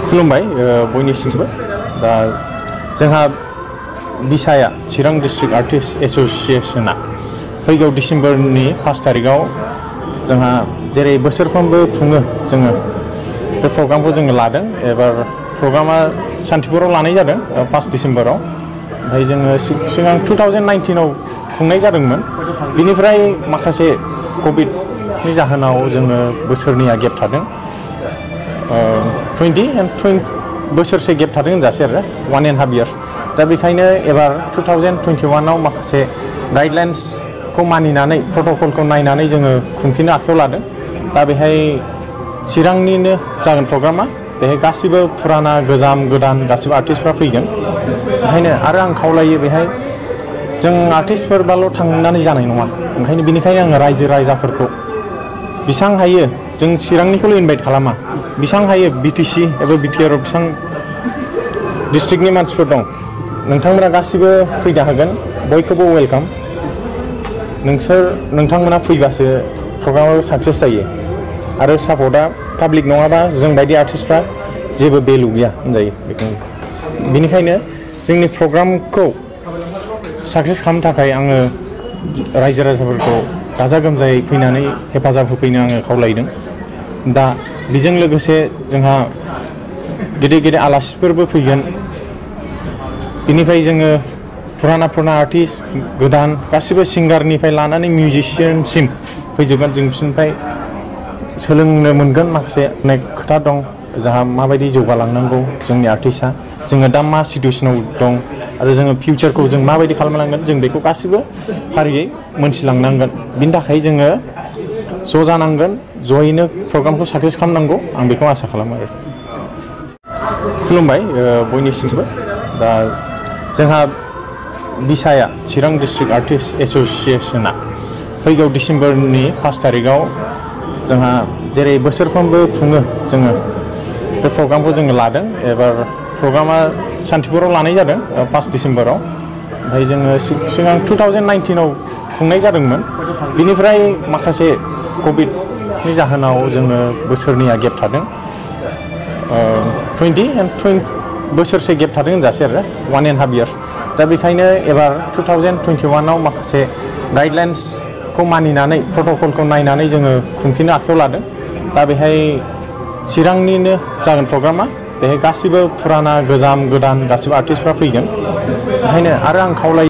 खुलुमबाय बयनिसिमबो दा जोंहा बिसाया चिरां डिस्ट्रिक्ट आर्टिस्ट एसोसिएशना फैगौ डिसेम्बरनि 5 तारिखाव जोंहा जेरै बोसोरफ्रोमबो खुङो जोङो बे प्रग्रामखौ जोङो लादों। एबार प्रग्रामा सान्तिपुराव लानाय जादों 5 डिसेम्बराव। ओमफ्राय जोङो सिगां 2019आव खुंनाय जादोंमोन। बिनिफ्राय माखासे कभिडनि जाहोनाव जोङो बोसोरनैया गेप थादों। 20 बोसोरसे गेप थादों होनजासै आरो 1.5 years। दा बेखायनो एबार 2021आव माखासे गाइडलाइन्सखौ मानिनानै प्रट'कलखौ नायनानै जोङो खुंफिननो आखायाव लादों। दा बेहाय चिरांनिनो जागोन प्रग्रामा। बेहाय गासिबो फुराना गोजाम गोदान गासिबो आर्टिस्टफ्रा फैगोन। ओंखायनो आरो आं खावलायो बेहाय जों आर्टिस्टफोरबाल' थांनानै जानाय नङा। बेनिखायनो आङो रायजो राजाफोरखौ बेसां हायो जों चिरांनिखौल' इनभाइट खालामा। बेसां हायो बिटिसि एबा बिटिआरआव बेसां डिस्ट्रिक्टनि मानसिफोर दं नोंथांमोना गासिबो फैनो हागोन। बयखौबो वेलकाम। नोंथांमोना फैबासो प्रग्रामाबो साक्सेस जायो। आरो सापर्टआ पाब्लिक नङाबा जों बायदि आर्टिस्टफ्रा जेबो भेलु गैया होनजायो। बेनिखायनो जोंनि प्रग्रामखौ साक्सेस खालामनो थाखाय आङो रायजो राजाफोरखौ गाजा गोमजायै फैनानै हेफाजाब होफैनो आङो खावलायदों। दा बेजों लोगोसे जोंहा गेदेर गेदेर आलासिफोरबो फैगोन। बेनिफ्राय जोङो फुराना आर्टिस्ट गोदान गासिबो सिंगारनिफ्राय लानानै मिउजिशियानसिम फैजोबगोन। जों बिसोरनिफ्राय सोलोंनो मोनगोन। माखासे अनेक खोथा दं जोंहा माबायदि जौगालांनांगौ जोंनि आर्टिस्टआ, जोङो दा मा सिटुएसनाव दं आरो जोङो फिउचारखौ जों माबायदि खालामलांगोन जों बेखौ गासिबो फारियै मोनथिलांनांगोन। बिनि थाखाय जोङो ज' जानांगोन, जयैनो प्रग्रामखौ साक्सेस खालामनांगौ। आं बेखौ आसा खालामो आरो। खुलुमबाय बयनिसिमबो दा जोंहा बिसाया चिरां डिस्ट्रिक्ट आर्टिस्ट एसोसिएशना फैगौ डिसेम्बरनि 5 तारिखाव जोंहा जेरै बोसोरफ्रोमबो खुङो जोङो बे प्रग्रामखौ जोङो लादों। एबार प्रग्रामा सान्तिपुराव लानाय जादों 5 डिसेम्बराव। ओमफ्राय जोङो सिगां 2019आव खुंनाय जादोंमोन। बिनिफ्राय माखासे कभिडनि जाहोनाव जोङो बोसोरनैया गेप थादों। 20 बोसोरसे गेप थादों होनजासै आरो 1.5 years। दा बेखायनो एबार 2021आव माखासे गाइडलाइन्सखौ मानिनानै प्रट'कलखौ नायनानै जोङो खुंफिननो आखायाव लादों। दा बेहाय चिरांनिनो जागोन प्रग्रामा। बेहाय गासिबो फुराना गोजाम गोदान गासिबो आर्टिस्टफ्रा फैगोन। ओंखायनो आरो आं खावलायो